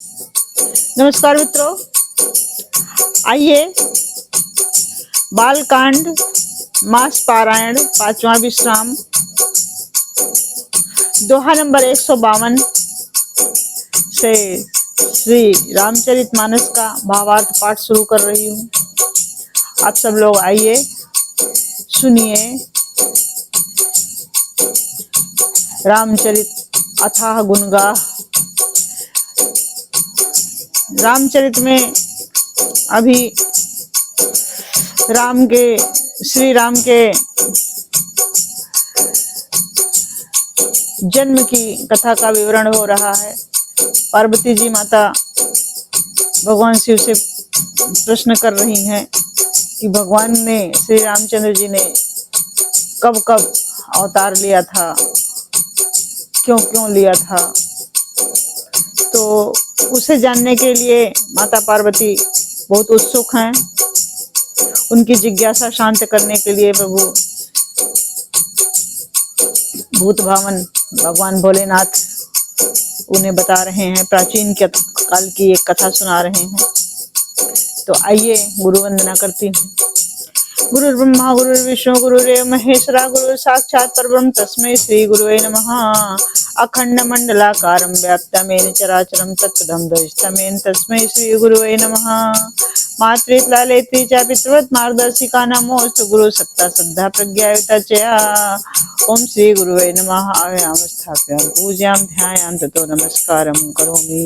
नमस्कार मित्रों, आइए बालकांड मास पारायण पांचवा विश्राम दोहा नंबर 152 से श्री रामचरितमानस का भावार्थ पाठ शुरू कर रही हूँ। आप सब लोग आइए सुनिए रामचरित अथाह गुणगाह। रामचरित में अभी श्री राम के जन्म की कथा का विवरण हो रहा है। पार्वती जी माता भगवान शिव से प्रश्न कर रही हैं कि भगवान ने, श्री रामचंद्र जी ने कब कब अवतार लिया था, क्यों क्यों लिया था। तो उसे जानने के लिए माता पार्वती बहुत उत्सुक हैं। उनकी जिज्ञासा शांत करने के लिए प्रभु भूत भावन भगवान भोलेनाथ उन्हें बता रहे हैं, प्राचीन काल की एक कथा सुना रहे हैं। तो आइए गुरु वंदना करती हूँ। गुरु ब्रह्मा गुरु विष्णु गुरुदेव महेश्वरा गुरु साक्षात् परब्रह्म तस्मै श्री गुरुवे नमः। अखंड मंडलाकारं व्याप्तमेन चराचरं तत्पदं दर्शितमेन तस्मै श्री गुरुवे नमः। मातृत्लालेति च पितृवत् मार्गदर्शिका नमोस्तु गुरु सत्ता श्रद्धा प्रज्ञायुता च। ओम श्री गुरुवे नमः। आयाम स्थाप्यां पूज्यां ध्यायां ततो नमस्कारं करोमि।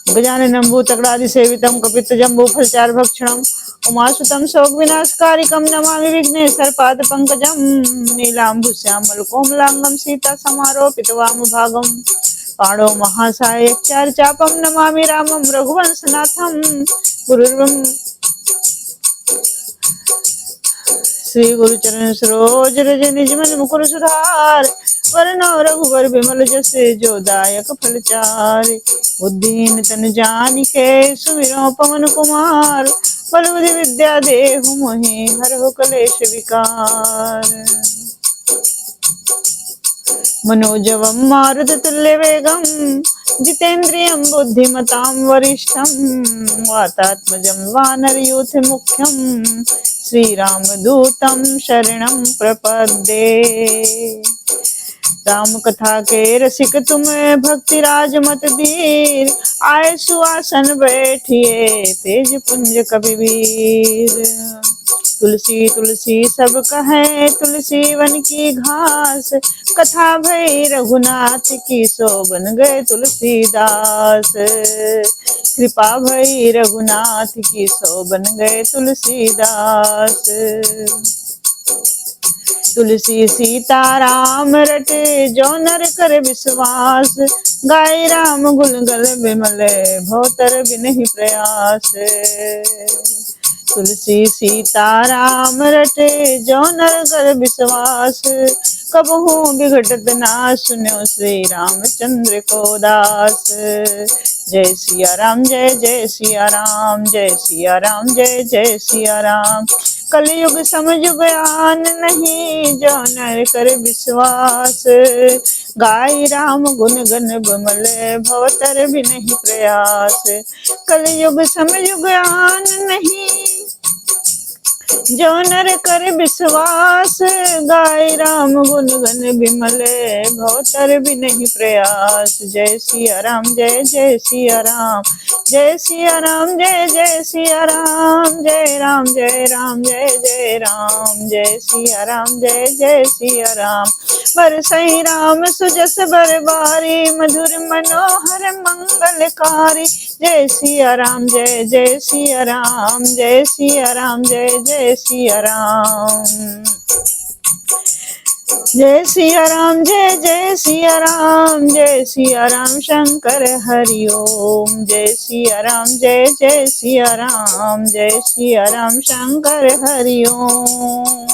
गजाननं भूतगणाधिसेवितं कपित्थजम्बूफलचारुभक्षणं उमासुतं शोकविनाशकारिकं नमामि विघ्नेश्वरपादपङ्कजं। नीलाम्बुश्यामलकोमलांगं सीतासमारोपितवामभागं पाणौ महासायकचारुचापं नमामि रामं रघुवंशनाथं। गुरुर्ब्रह्म श्री गुरुचरण सरोज रज निज मन मुकुर सुधार वरनौ रघुवर बिमल जसे जो दायक फलचार। बुद्धिहीन तन जानिके सुमिरो पवन कुमार बल बुद्धि विद्या देहु मोहि हरहु कलेश विकार। मनोजवं मारुततुल्य वेगं जितेन्द्रियं बुद्धिमतां वरिष्ठं वातात्मजं वानरयूथ मुख्यं श्रीरामदूतं शरणं प्रपद्ये। राम कथा के रसिक तुम भक्ति राज मत दीर आए सुआसन बैठिए तेज पुंज कबीर। तुलसी तुलसी सब कहे तुलसी वन की घास कथा भई रघुनाथ की सो बन गए तुलसीदास। कृपा भई रघुनाथ की सो बन गए तुलसीदास। तुलसी सीता राम रटे जो नर कर विश्वास गाय राम गुण गल बिमल भवतर बिनहि प्रयास। तुलसी सीता राम रटे जो नर कर विश्वास कबहू बिघटत ना सुनो श्री रामचंद्र को दास। जय सिया राम जय जय सिया राम जय सिया राम जय जय सिया राम। कलयुग समझ बयान नहीं जो नर कर विश्वास गाय राम गुण गण बिमल भवतर बिनहि प्रयास। कलयुग समझ बयान नहीं जो नर कर विश्वास गाय राम गुण गण बिमल भवतर बिनहि प्रयास। जय सिया राम जय जय सिया राम जय सिया राम जय जय सिया राम जय राम जय राम जय जय राम जय सिया राम जय जय सिया राम। बरसई राम सुजस बरबारी मधुर मनोहर मंगलकारी। जय सिया राम जय जय सिया राम जय सिया राम जय जय सिया राम। जय सिया राम जय जय सिया राम जय सिया राम शंकर हरि ओम। जय सिया राम जय जय सिया राम जय सिया राम शंकर हरि ओम।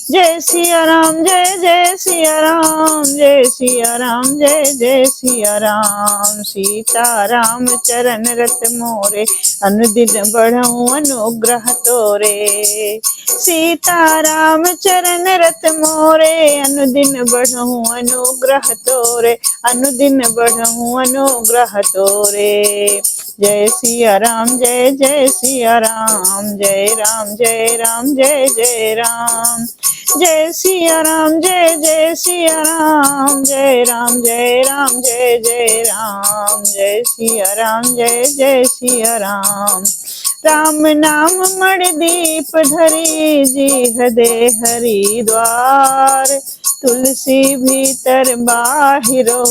जय सिया राम, जय जय सिया राम, जय सिया राम, जय जय सिया राम। सीता राम चरण रत मोरे, अनुदिन बढ़ऊं अनुग्रह तोरे। सीता राम चरण रत मोरे, अनुदिन बढ़ऊं अनुग्रह तोरे, अनुदिन बढ़ऊं अनुग्रह तोरे। जय सिया राम, जय जय सिया राम, जय राम जय राम, जय जय राम। जय सिया राम, जय जय सिया राम, जय राम जय राम, जय जय राम। जय सिया राम, जय जय सिया राम। राम नाम मणिदीप धरी, जी हृदय हरिद्वार। तुलसी भीतर बाहिरो,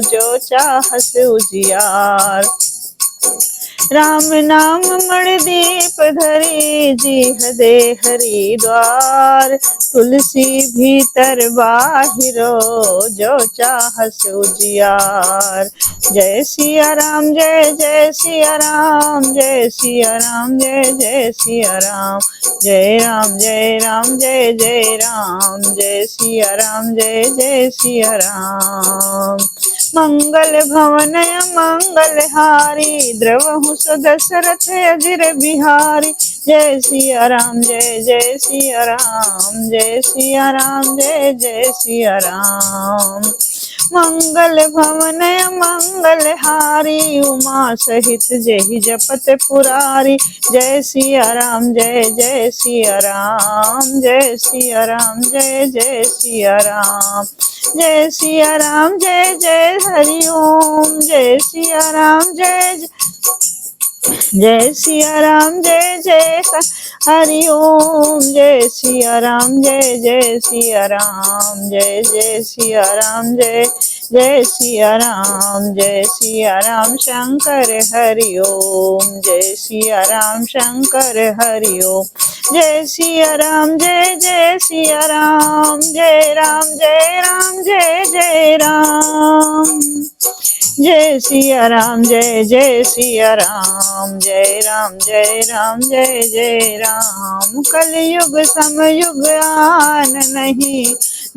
जो चाहत उजियार। राम नाम मणिदीप धरी, जी हृदय हरिद्वार। तुलसी भीतर बाहिरो, जो चाहत उजियार। जय सिया राम, जय जय सिया राम, जय सिया राम, जय जय सिया राम। जय राम जय राम, जय जय राम, जय सिया राम, जय जय सिया राम। मंगल भवन मंगल हारी, द्रवहु दशरथ अजिर बिहारी। जय सिया राम, जय जय सिया राम, जय सिया राम, जय जय सिया राम। मंगल भवन मंगल हारी, उमा सहित जेहि जपत पुरारी। जय सिया राम, जय जय सिया राम, जय सिया राम, जय जय सिया राम। जय सिया राम, जय जय हरि ओम, जय सिया राम, जय जय सिया राम, जय जय हरि ओम। जय सिया राम, जय जय सिया राम, जय जय सिया राम, जय जय सिया राम। जय सिया राम, शंकर हरि ओम, जय सिया राम, शंकर हरि ओम। जय सिया राम, जय जय सिया राम, जय राम जय राम, जय जय राम। जय सिया राम, जय जय सिया राम, जय राम जय राम, जय जय राम। कलयुग समयुग आन नहीं,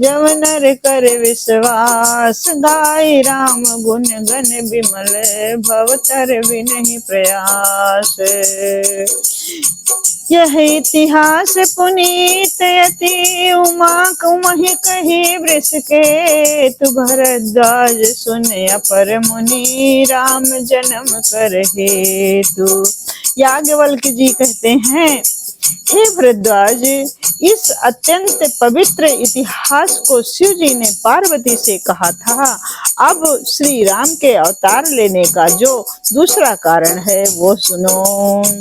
जब नर कर विश्वास। गाय राम गुण गण बिमल, भवतर बिनहि प्रयास। यह इतिहास पुनीत यति, उमा कुमहि कही वृष के। तु भरद्वाज सुन अपर मुनि, राम जन्म कर हेतु। याज्ञवल्क्य जी कहते हैं, हे भरद्वाज, इस अत्यंत पवित्र इतिहास को शिव जी ने पार्वती से कहा था। अब श्री राम के अवतार लेने का जो दूसरा कारण है वो सुनो।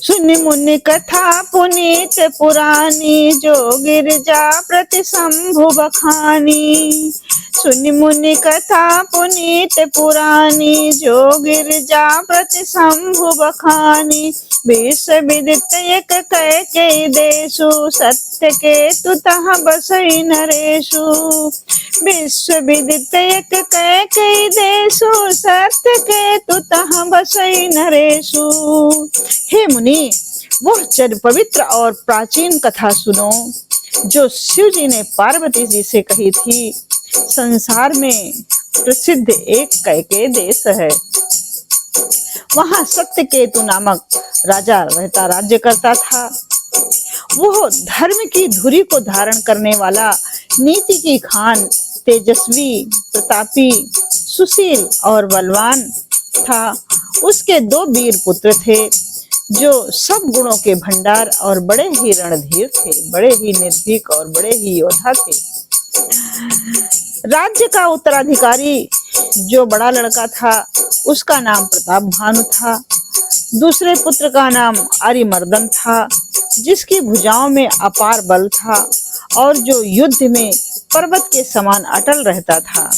सुनि मुनि कथा पुनीत पुरानी, जो गिरजा प्रति शंभु बखानी। सुनि मुनि कथा पुनीत पुरानी, जो गिरजा प्रति शंभु बखानी। विश्व विदित एक कैकेयी देशु, सत्य केतु तहाँ बसई नरेशु। विश्व विदित एक कैकेयी देशु, सत्य केतु तहाँ बसई नरेशु। हे मुनि, वह पवित्र और प्राचीन कथा सुनो, जो शिव जी ने पार्वती जी से कही थी। संसार में प्रसिद्ध एक कैकेयी देश है। वहां सत्यकेतु नामक राजा रहता राज्य करता था। वो धर्म की धुरी को धारण करने वाला, नीति की खान, तेजस्वी, प्रतापी, सुशील और बलवान था। उसके 2 वीर पुत्र थे, जो सब गुणों के भंडार और बड़े ही रणधीर थे, बड़े ही निर्भीक और बड़े ही योद्धा थे। राज्य का उत्तराधिकारी जो बड़ा लड़का था, उसका नाम प्रताप भानु था। दूसरे पुत्र का नाम अरिमर्दन था, जिसकी भुजाओं में अपार बल था और जो युद्ध में पर्वत के समान अटल रहता था।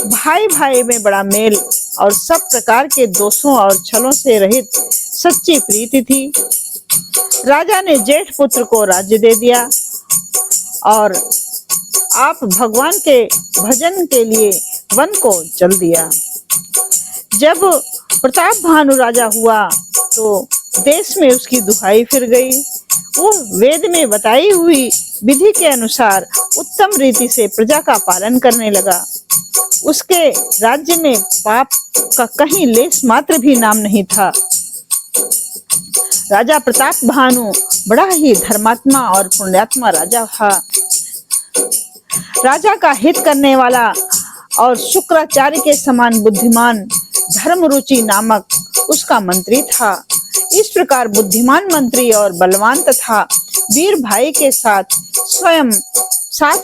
भाई भाई में बड़ा मेल और सब प्रकार के दोषों और छलों से रहित सच्ची प्रीति थी। राजा ने जेठ पुत्र को राज्य दे दिया और आप भगवान के भजन के लिए वन को चल दिया। जब प्रताप भानु राजा हुआ तो देश में उसकी दुहाई फिर गई वो वेद में बताई हुई विधि के अनुसार उत्तम रीति से प्रजा का पालन करने लगा। उसके राज्य में पाप का कहीं लेस मात्र भी नाम नहीं था। राजा प्रताप भानु बड़ा ही धर्मात्मा और पुण्यात्मा राजा था। राजा का हित करने वाला और शुक्राचार्य के समान बुद्धिमान धर्मरुचि नामक उसका मंत्री था। इस प्रकार बुद्धिमान मंत्री और बलवान तथा वीर भाई के साथ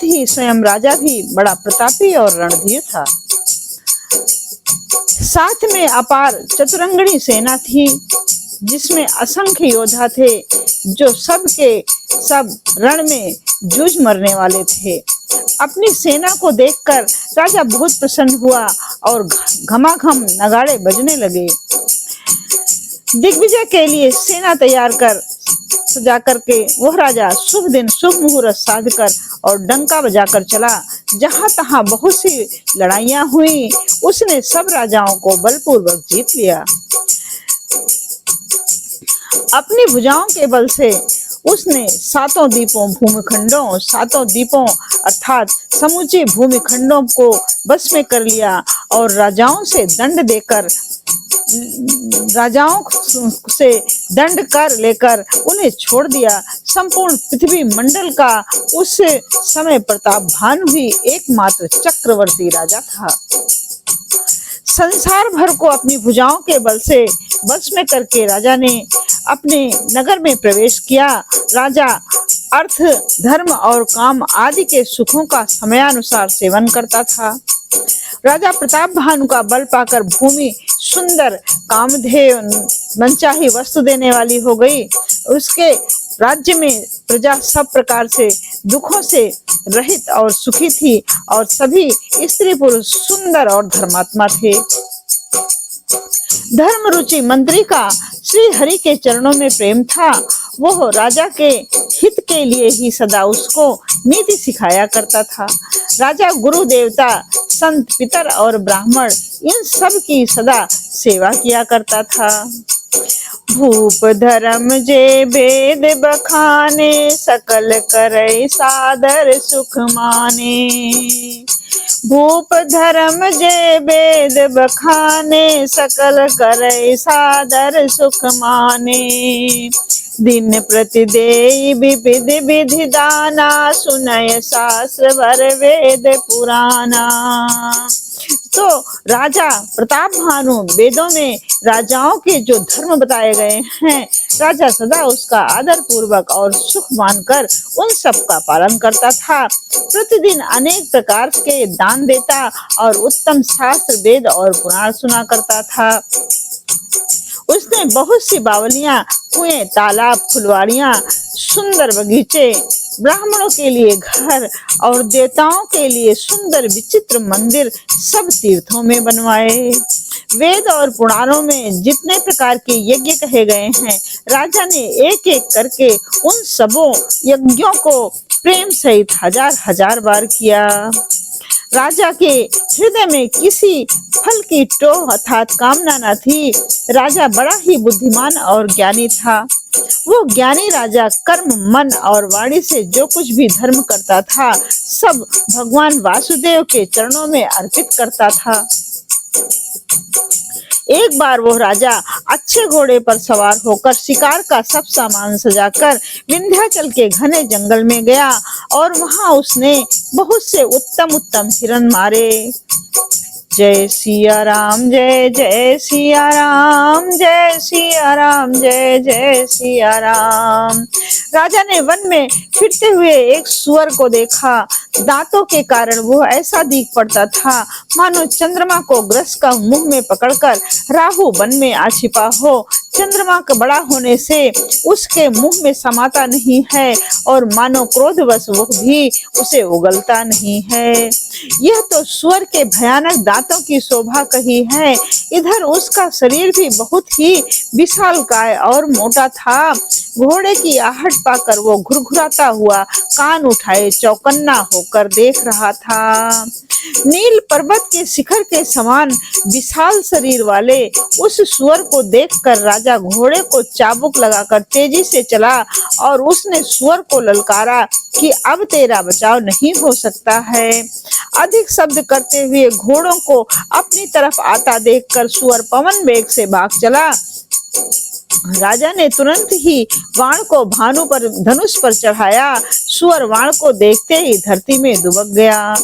ही स्वयं राजा भी बड़ा प्रतापी और रणधीर था। साथ में अपार चतुरंगणी सेना थी, जिसमें असंख्य योद्धा थे जो सब के सब रण में जूझ मरने वाले थे। अपनी सेना को देखकर राजा बहुत प्रसन्न हुआ और घमाघम नगाड़े बजने लगे। दिग्विजय के लिए सेना तैयार कर सजा करके वह राजा शुभ दिन शुभ मुहूर्त साध कर और डंका बजाकर चला। जहां तहां बहुत सी लड़ाइयां हुई, उसने सब राजाओं को बलपूर्वक जीत लिया। अपनी भुजाओं के बल से उसने सातों द्वीपों अर्थात समूचे भूमिखंडों को बस में कर लिया और राजाओं से दंड कर लेकर उन्हें छोड़ दिया। संपूर्ण पृथ्वी मंडल का उस समय प्रताप भानु ही एकमात्र चक्रवर्ती राजा था। संसार भर को अपनी भुजाओं के बल से बस में करके राजा ने अपने नगर में प्रवेश किया। राजा अर्थ, धर्म और काम आदि के सुखों का समयानुसार सेवन करता था। राजा प्रताप भानु का बल पाकर भूमि सुंदर कामधेय मनचाही वस्तु देने वाली हो गई। उसके राज्य में प्रजा सब प्रकार से दुखों से रहित और सुखी थी और सभी स्त्री पुरुष सुंदर और धर्मात्मा थे। धर्म रुचि मंत्री का श्री हरि के चरणों में प्रेम था। वह राजा के हित के लिए ही सदा उसको नीति सिखाया करता था। राजा गुरु देवता संत पितर और ब्राह्मण इन सब की सदा सेवा किया करता था। भूप धर्म जे वेद बखाने सकल करे सादर सुख माने। भूप धर्म जे वेद बखाने सकल करे सादर सुख माने। दिन प्रतिदेय विविध विधि दाना सुनय शास्त्र भर वेद पुराना। तो राजा प्रताप भानु वेदों में राजाओं के जो धर्म बताए गए हैं, राजा सदा उसका आदर पूर्वक और सुख मानकर उन सब का पालन करता था। प्रतिदिन अनेक प्रकार के दान देता और उत्तम शास्त्र वेद और पुराण सुना करता था। उसने बहुत सी बावलियां, कुएं, तालाब, फुलवाड़ियां, सुंदर बगीचे, ब्राह्मणों के लिए घर और देवताओं के लिए सुंदर विचित्र मंदिर सब तीर्थों में बनवाए। वेद और पुराणों में जितने प्रकार के यज्ञ कहे गए हैं, राजा ने एक एक करके उन सबों यज्ञों को प्रेम सहित हजार हजार बार किया। राजा के हृदय में किसी फल की टोह अर्थात कामना न थी। राजा बड़ा ही बुद्धिमान और ज्ञानी था। वो ज्ञानी राजा कर्म, मन और वाणी से जो कुछ भी धर्म करता था, सब भगवान वासुदेव के चरणों में अर्पित करता था। एक बार वो राजा अच्छे घोड़े पर सवार होकर शिकार का सब सामान सजाकर विंध्याचल के घने जंगल में गया और वहां उसने बहुत से उत्तम उत्तम हिरण मारे। जय सिया राम, जय जय सिया राम, जय सिया राम, जय जय सिया राम। राजा ने वन में फिरते हुए एक सुअर को देखा। दांतों के कारण वो ऐसा दिख पड़ता था मानो चंद्रमा को ग्रस का मुंह में पकड़कर राहु वन में आ छिपा हो। चंद्रमा का बड़ा होने से उसके मुंह में समाता नहीं है और मानो क्रोधवश वो भी उसे उगलता नहीं है। यह तो सुअर के भयानक दांतों की शोभा कही है। इधर उसका शरीर भी बहुत ही विशालकाय और मोटा था। घोड़े की आहट पाकर वो घुरघुराता हुआ कान उठाए चौकन्ना होकर देख रहा था। नील पर्वत के शिखर के समान विशाल शरीर वाले उस सुअर को देखकर राजा राजा घोड़े को चाबुक लगाकर तेजी से चला और उसने सुअर को ललकारा कि अब तेरा बचाव नहीं हो सकता है। अधिक शब्द करते हुए घोड़ों को अपनी तरफ आता देखकर सुअर पवन वेग से भाग चला। राजा ने तुरंत ही बाण को भानु पर धनुष पर चढ़ाया। सुअर बाण को देखते ही धरती में दुबक गया।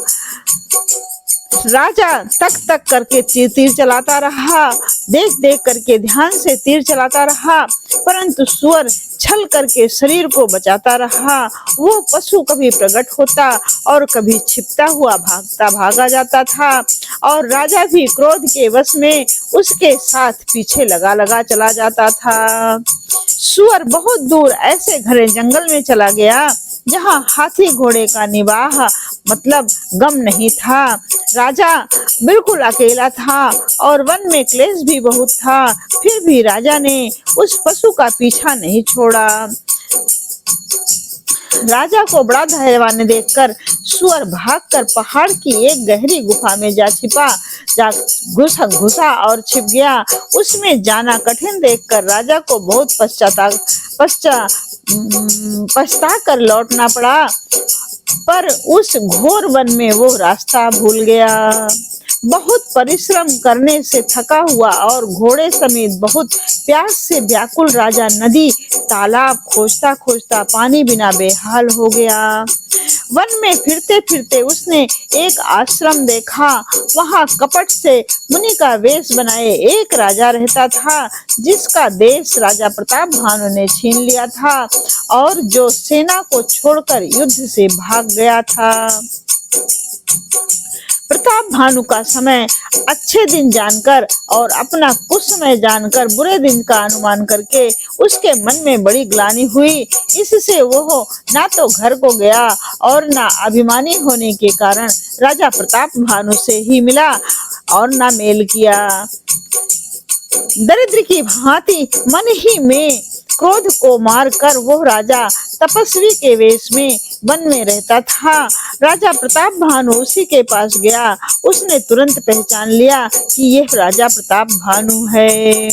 राजा तक तक करके तीर चलाता रहा, देख देख करके ध्यान से तीर चलाता रहा, परंतु सुअर छल करके शरीर को बचाता रहा। वो पशु कभी प्रकट होता और कभी छिपता हुआ भागता भागा जाता था और राजा भी क्रोध के वश में उसके साथ पीछे लगा लगा चला जाता था। सुअर बहुत दूर ऐसे घने जंगल में चला गया जहाँ हाथी घोड़े का निवाह मतलब गम नहीं था। राजा बिल्कुल अकेला था और वन में क्लेश भी बहुत था, फिर भी राजा ने उस पशु का पीछा नहीं छोड़ा। राजा को बड़ा धैर्यवान देखकर सुअर भागकर पहाड़ की एक गहरी गुफा में जा घुसा और छिप गया। उसमें जाना कठिन देखकर राजा को बहुत पछता कर लौटना पड़ा, पर उस घोर वन में वो रास्ता भूल गया। बहुत परिश्रम करने से थका हुआ और घोड़े समेत बहुत प्यास से व्याकुल राजा नदी तालाब खोजता खोजता पानी बिना बेहाल हो गया। वन में फिरते फिरते उसने एक आश्रम देखा। वहां कपट से मुनि का वेश बनाए एक राजा रहता था, जिसका देश राजा प्रताप भानु ने छीन लिया था और जो सेना को छोड़कर युद्ध से भाग गया था। प्रताप भानु का समय अच्छे दिन जानकर और अपना कुसमय जानकर बुरे दिन का अनुमान करके उसके मन में बड़ी ग्लानि हुई। इससे वो ना तो घर को गया और ना अभिमानी होने के कारण राजा प्रताप भानु से ही मिला और ना मेल किया। दरिद्र की भांति मन ही में क्रोध को मारकर वो राजा तपस्वी के वेश में वन में रहता था। राजा प्रताप भानु उसी के पास गया। उसने तुरंत पहचान लिया कि यह राजा प्रताप भानु है।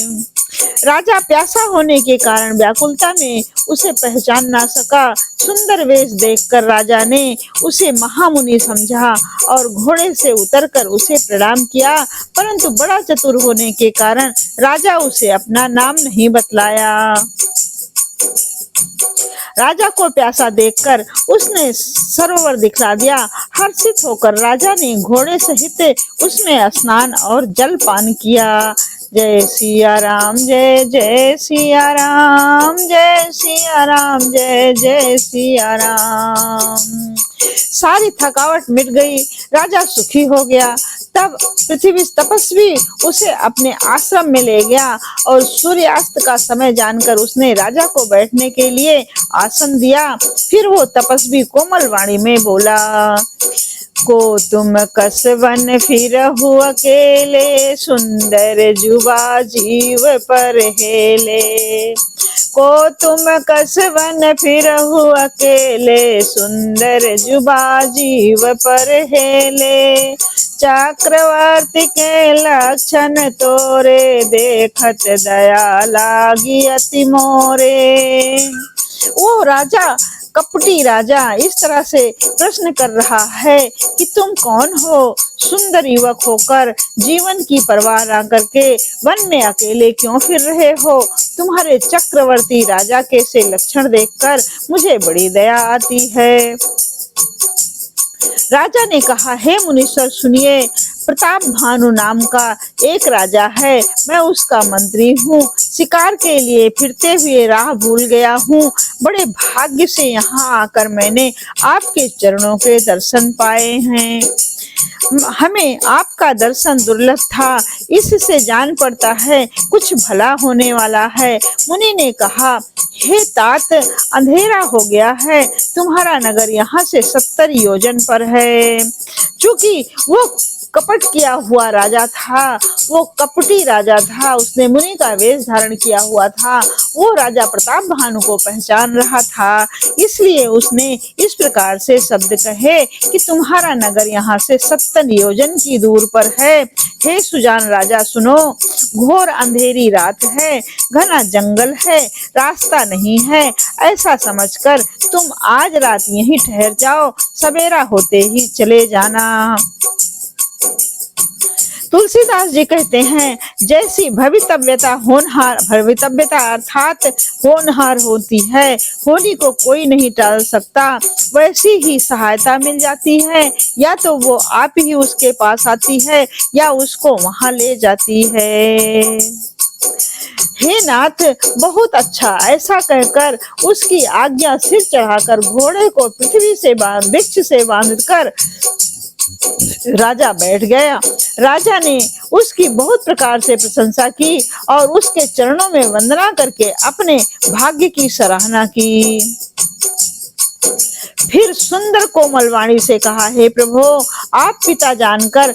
राजा प्यासा होने के कारण व्याकुलता में उसे पहचान ना सका। सुंदर वेश देखकर राजा ने उसे महामुनि समझा और घोड़े से उतरकर उसे प्रणाम किया, परंतु बड़ा चतुर होने के कारण राजा उसे अपना नाम नहीं बतलाया। राजा को प्यासा देखकर उसने सरोवर दिखला दिया। हर्षित होकर राजा ने घोड़े सहित उसमें स्नान और जल पान किया। जय सिया राम जय जय सिया राम, जय सिया राम जय जय सिया राम। सारी थकावट मिट गई, राजा सुखी हो गया। तब पृथ्वी तपस्वी उसे अपने आश्रम में ले गया और सूर्यास्त का समय जानकर उसने राजा को बैठने के लिए आसन दिया। फिर वो तपस्वी कोमल वाणी में बोला, को तुम कसवन फिरहु अकेले, सुंदर जुबा जीव पर हेले। को तुम कसवन फिरहु अकेले, सुंदर जुबा जीव पर हेले। चक्रवर्ती के लक्षण तोरे, देखत दया लागी अति मोरे। वो राजा कपटी राजा इस तरह से प्रश्न कर रहा है कि तुम कौन हो? सुंदर युवक होकर जीवन की परवाह न करके वन में अकेले क्यों फिर रहे हो? तुम्हारे चक्रवर्ती राजा के से लक्षण देखकर मुझे बड़ी दया आती है। राजा ने कहा, हे मुनीश्वर सुनिए, प्रताप भानु नाम का एक राजा है, मैं उसका मंत्री हूँ। शिकार के लिए फिरते हुए राह भूल गया हूँ। बड़े भाग्य से यहाँ आकर मैंने आपके चरणों के दर्शन पाए हैं। हमें आपका दर्शन दुर्लभ था, इससे जान पड़ता है कुछ भला होने वाला है। मुनि ने कहा, हे तात, अंधेरा हो गया है, तुम्हारा नगर यहाँ से 70 योजन पर है। चूंकि वो कपट किया हुआ राजा था, वो कपटी राजा था, उसने मुनि का वेश धारण किया हुआ था। वो राजा प्रताप भानु को पहचान रहा था, इसलिए उसने इस प्रकार से शब्द कहे कि तुम्हारा नगर यहाँ से 70 योजन की दूर पर है। हे सुजान राजा सुनो, घोर अंधेरी रात है, घना जंगल है, रास्ता नहीं है, ऐसा समझकर तुम आज रात यहीं ठहर जाओ, सवेरा होते ही चले जाना। तुलसीदास जी कहते हैं, जैसी भवितव्यता अर्थात होनहार होती है, होनी को कोई नहीं टाल सकता, वैसी ही सहायता मिल जाती है। या तो वो आप ही उसके पास आती है या उसको वहां ले जाती है। हे नाथ, बहुत अच्छा, ऐसा कहकर उसकी आज्ञा सिर चढ़ाकर घोड़े को पृथ्वी से वृक्ष से बांधकर राजा बैठ गया। राजा ने उसकी बहुत प्रकार से प्रशंसा की और उसके चरणों में वंदना करके अपने भाग्य की सराहना की। फिर सुंदर कोमल वाणी से कहा, हे प्रभु, आपको पिता जानकर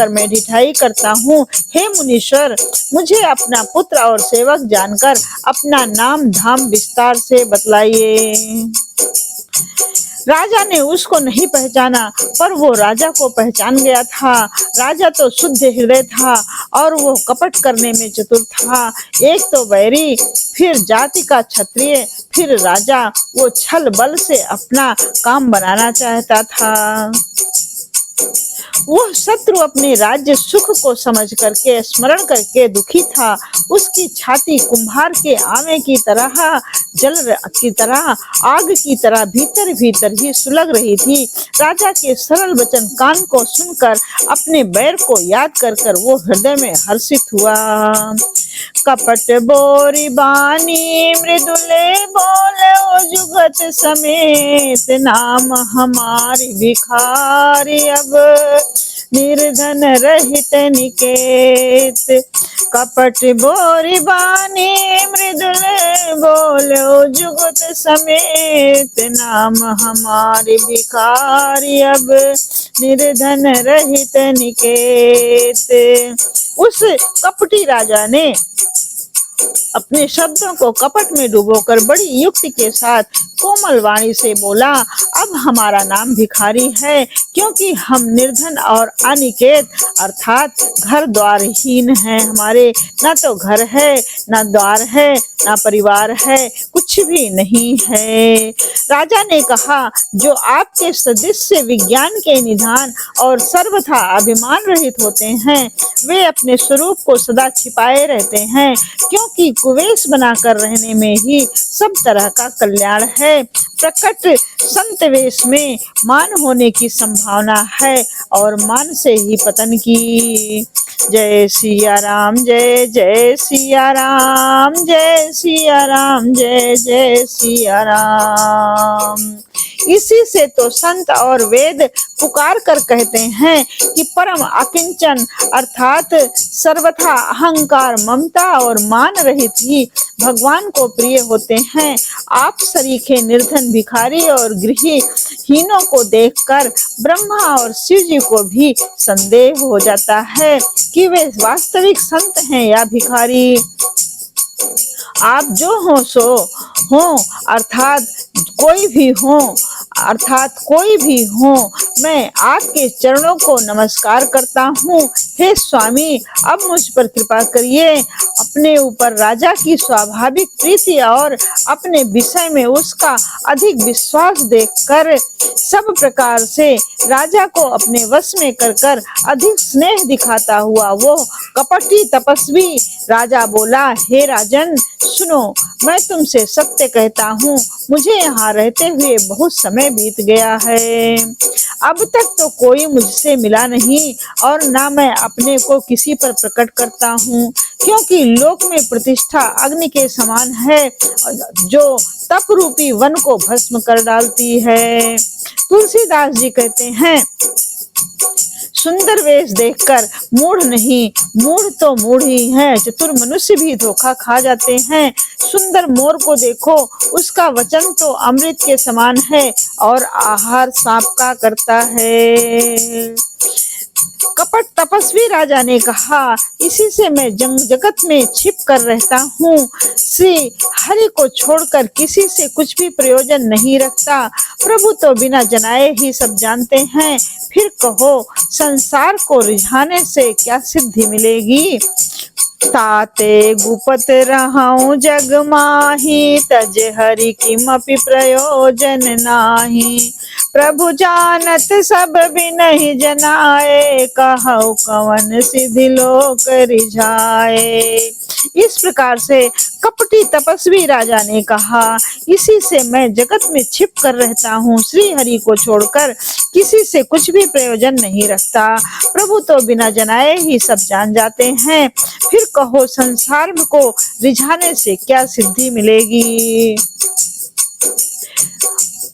मैं ढिठाई करता हूँ। हे मुनीश्वर, मुझे अपना पुत्र और सेवक जानकर अपना नाम धाम विस्तार से बतलाइए। राजा ने उसको नहीं पहचाना, पर वो राजा को पहचान गया था। राजा तो शुद्ध हृदय था और वो कपट करने में चतुर था। एक तो बैरी, फिर जाति का क्षत्रिय, फिर राजा, वो छल बल से अपना काम बनाना चाहता था। वह शत्रु अपने राज्य सुख को समझ करके स्मरण करके दुखी था। उसकी छाती कुम्हार के आवे की तरह, जल की तरह, आग की तरह भीतर भीतर ही सुलग रही थी। राजा के सरल वचन कान को सुनकर अपने बैर को याद कर कर वो हृदय में हर्षित हुआ। कपट बोरी बानी मृदुले बोले ओ जुगत समेत, नाम हमारी भिखारी अब निर्धन रहित निकेत। कपट बोरी बानी मृदुले बोले ओ जुगत समेत, नाम हमारी भिखारी अब निर्धन रहित निकेत। उस कपटी राजा ने अपने शब्दों को कपट में डुबोकर बड़ी युक्ति के साथ कोमल वाणी से बोला, अब हमारा नाम भिखारी है, क्योंकि हम निर्धन और अनिकेत अर्थात घर द्वार हीन हैं। हमारे न तो घर है, न द्वार है, न परिवार है, कुछ भी नहीं है। राजा ने कहा, जो आपके सदृश विज्ञान के निधान और सर्वथा अभिमान रहित होते हैं, वे अपने स्वरूप को सदा छिपाए रहते हैं, क्योंकि कुवेश बनाकर रहने में ही सब तरह का कल्याण है। प्रकट संत वेश में मान होने की संभावना है और मान से ही पतन की। जय सिया राम, जय जय सिया राम, जय सिया राम, जय जय सिया राम। इसी से तो संत और वेद पुकार कर कहते हैं कि परम अकिंचन अर्थात सर्वथा अहंकार, ममता और मान रहित ही भगवान को प्रिय होते हैं। आप सरीखे निर्धन भिखारी और गृही हीनों को देखकर ब्रह्मा और शिव जी को भी संदेह हो जाता है कि वे वास्तविक संत हैं या भिखारी। आप जो हो सो हो, अर्थात कोई भी हो, मैं आपके चरणों को नमस्कार करता हूँ। हे स्वामी, अब मुझ पर कृपा करिए। अपने ऊपर राजा की स्वाभाविक प्रीति और अपने विषय में उसका अधिक विश्वास देखकर सब प्रकार से राजा को अपने वश में कर अधिक स्नेह दिखाता हुआ वो कपटी तपस्वी राजा बोला, हे राजन सुनो, मैं तुमसे सत्य कहता हूँ, मुझे यहाँ रहते हुए बहुत समय बीत गया है। अब तक तो कोई मुझसे मिला नहीं और ना मैं अपने को किसी पर प्रकट करता हूँ, क्योंकि लोक में प्रतिष्ठा अग्नि के समान है जो तप रूपी वन को भस्म कर डालती है। तुलसीदास जी कहते हैं, सुंदर वेश देखकर मूढ़ नहीं, मूढ़ तो मूढ़ ही है, चतुर मनुष्य भी धोखा खा जाते हैं। सुंदर मोर को देखो, उसका वचन तो अमृत के समान है और आहार सांप का करता है। कपट तपस्वी राजा ने कहा, इसी से मैं जगत में छिप कर रहता हूँ। श्री हरि को छोड़कर किसी से कुछ भी प्रयोजन नहीं रखता। प्रभु तो बिना जनाए ही सब जानते हैं। फिर कहो, संसार को रिझाने से क्या सिद्धि मिलेगी। ताते गुपत रहूं जग माही, तज हरि किमपि प्रयोजन नाही। प्रभु जानत सब बिनहि जनाए, कहु कवन सिद्धि लोक रिझाए। इस प्रकार से कपटी तपस्वी राजा ने कहा, इसी से मैं जगत में छिप कर रहता हूँ। श्री हरि को छोड़कर किसी से कुछ भी प्रयोजन नहीं रखता। प्रभु तो बिना जनाए ही सब जान जाते हैं। फिर कहो, संसार को रिझाने से क्या सिद्धि मिलेगी।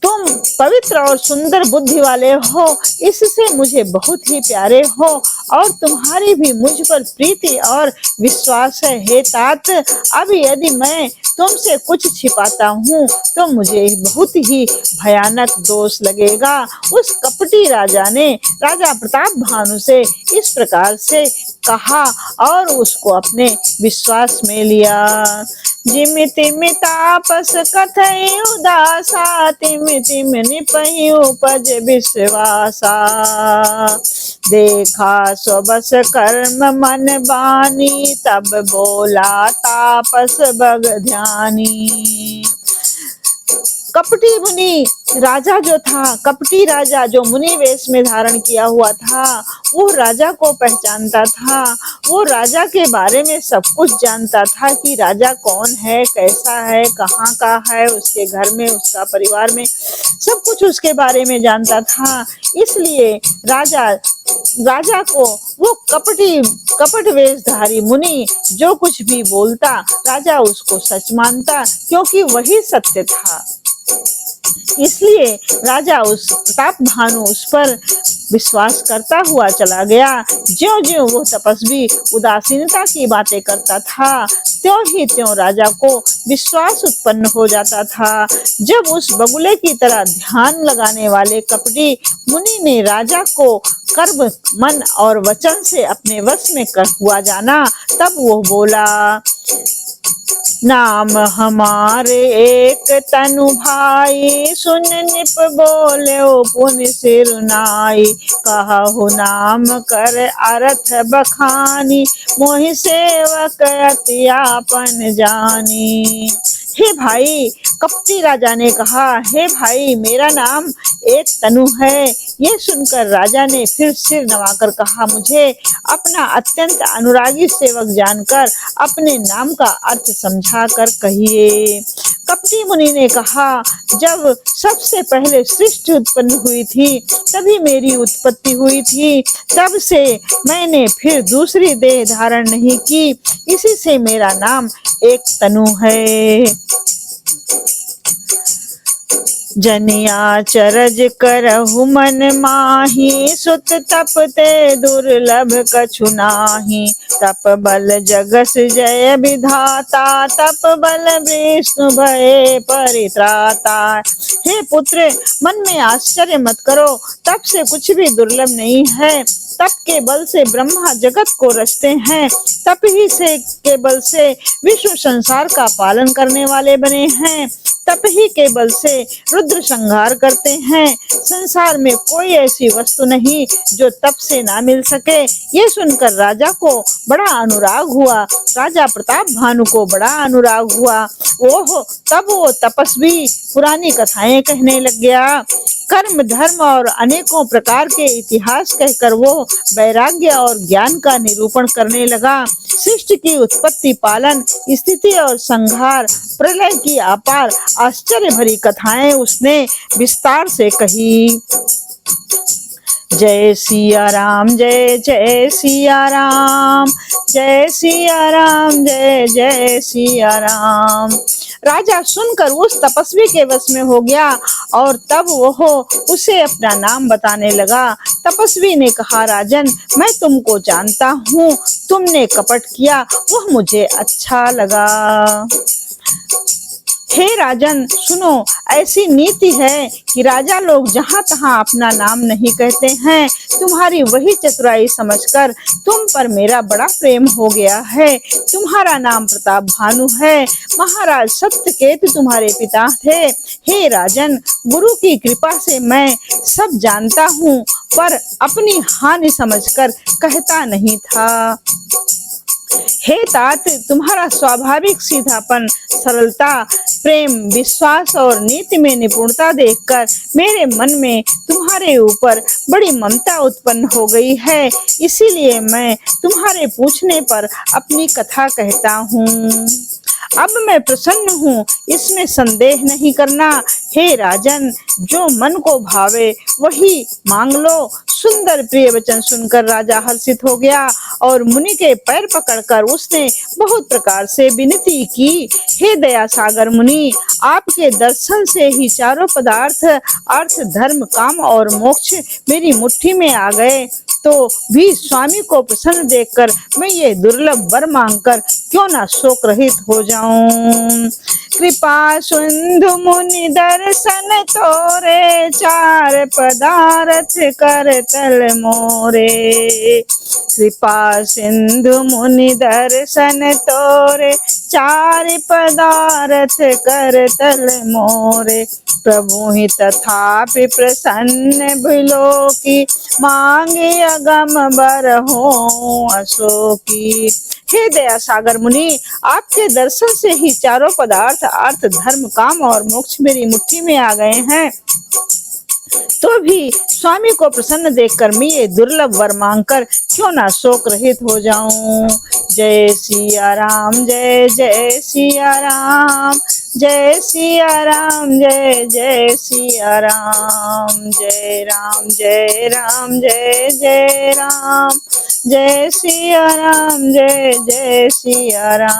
तुम पवित्र और सुंदर बुद्धि वाले हो, इससे मुझे बहुत ही प्यारे हो और तुम्हारी भी मुझ पर प्रीति और विश्वास है। हे तात, अब यदि मैं तुमसे कुछ छिपाता हूँ तो मुझे बहुत ही भयानक दोष लगेगा। उस कपटी राजा ने राजा प्रताप भानु से इस प्रकार से कहा और उसको अपने विश्वास में लिया। जिम तिम तापस कथई उदासा, तिम तिम निपहि उपज विश्वासा। देखा स्वबस कर्म मन बानी, तब बोला तापस बग ध्यानी। कपटी मुनि राजा जो था, कपटी राजा जो मुनि वेश में धारण किया हुआ था, वो राजा को पहचानता था। वो राजा के बारे में सब कुछ जानता था कि राजा कौन है, कैसा है, कहाँ का है, उसके घर में, उसका परिवार में सब कुछ उसके बारे में जानता था। इसलिए राजा को वो कपट वेशधारी मुनि जो कुछ भी बोलता, राजा उसको सच मानता, क्योंकि वही सत्य था। इसलिए राजा उस प्रताप भानु उस पर विश्वास करता हुआ चला गया। ज्यों ज्यों वो तपस्वी उदासीनता की बातें करता था, त्यों ही त्यों राजा को विश्वास उत्पन्न हो जाता था। जब उस बगुले की तरह ध्यान लगाने वाले कपटी मुनि ने राजा को कर्म मन और वचन से अपने वश में कर हुआ जाना, तब वो बोला, नाम हमारे एक तनु भाई, सुन निप बोले पुन सिर नाई। कहु नाम कर अर्थ बखानी, मोहि सेवक अति आपन जानी। हे भाई, कपटी राजा ने कहा, हे भाई, मेरा नाम एक तनु है। ये सुनकर राजा ने फिर सिर नवाकर कहा, मुझे अपना अत्यंत अनुरागी सेवक जानकर अपने नाम का अर्थ समझा कर कहिए। कपटी मुनि ने कहा, जब सबसे पहले सृष्टि उत्पन्न हुई थी तभी मेरी उत्पत्ति हुई थी, तब से मैंने फिर दूसरी देह धारण नहीं की, इसी से मेरा नाम एक तनु है। जनिया चरज करहु मन माही, सुत तप ते दुर्लभ कछु नाही। तप बल जगस जय विधाता, तप बल विष्णु भय परित्राता। हे पुत्र, मन में आश्चर्य मत करो, तप से कुछ भी दुर्लभ नहीं है। तप के बल से ब्रह्मा जगत को रचते हैं, तप ही से के बल से विश्व संसार का पालन करने वाले बने हैं, तप ही के बल से रुद्र संहार करते हैं। संसार में कोई ऐसी वस्तु नहीं जो तप से ना मिल सके। ये सुनकर राजा को बड़ा अनुराग हुआ, राजा प्रताप भानु को बड़ा अनुराग हुआ। ओहो, तब वो तपस्वी पुरानी कथाएं कहने लग गया। कर्म धर्म और अनेकों प्रकार के इतिहास कहकर वो वैराग्य और ज्ञान का निरूपण करने लगा। सृष्टि की उत्पत्ति, पालन, स्थिति और संहार, प्रलय की अपार आश्चर्य भरी कथाएं उसने विस्तार से कही। जय सिया राम, जय जय सिया राम, जय सिया राम, जय जय सिया राम। राजा सुनकर उस तपस्वी के वश में हो गया और तब वह उसे अपना नाम बताने लगा। तपस्वी ने कहा, राजन, मैं तुमको जानता हूँ, तुमने कपट किया, वह मुझे अच्छा लगा। हे राजन सुनो, ऐसी नीति है कि राजा लोग जहाँ तहाँ अपना नाम नहीं कहते हैं। तुम्हारी वही चतुराई समझकर तुम पर मेरा बड़ा प्रेम हो गया है। तुम्हारा नाम प्रताप भानु है। महाराज सत्यकेतु तुम्हारे पिता थे। हे राजन, गुरु की कृपा से मैं सब जानता हूँ, पर अपनी हानि समझकर कहता नहीं था। हे तात, तुम्हारा स्वाभाविक सीधापन, सरलता, प्रेम, विश्वास और नीति में निपुणता देखकर मेरे मन में तुम्हारे ऊपर बड़ी ममता उत्पन्न हो गई है। इसीलिए मैं तुम्हारे पूछने पर अपनी कथा कहता हूँ। अब मैं प्रसन्न हूँ, इसमें संदेह नहीं करना। हे राजन, जो मन को भावे वही मांग लो। सुंदर प्रिय वचन सुनकर राजा हर्षित हो गया और मुनि के पैर पकड़कर उसने बहुत प्रकार से विनती की। हे दया सागर मुनि, आपके दर्शन से ही चारों पदार्थ अर्थ, धर्म, काम और मोक्ष मेरी मुट्ठी में आ गए, तो भी स्वामी को प्रसन्न देखकर मैं ये दुर्लभ वर मांगकर क्यों ना शोक रहित हो जाऊं। कृपा सिंधु मुनि दर्शन तोरे, चार पदार्थ कर तल मोरे। कृपा सिंधु मुनि दर्शन तोरे, चार पदार्थ कर तल मोरे। प्रभु ही तथापि प्रसन्न भइलो की, मांगे अगम बर हो अशोकी। हे दया सागर मुनि, आपके दर्शन से ही चारों पदार्थ अर्थ, धर्म, काम और मोक्ष मेरी मुट्ठी में आ गए हैं, तो भी स्वामी को प्रसन्न देखकर मैं ये दुर्लभ वर मांगकर क्यों ना शोक रहित हो जाऊं। जय सिया राम, जय जय सिया राम, जय सिया राम, जय जय सिया राम। जय राम, जय राम, जय जय राम, जय सिया राम, जय जय सिया राम।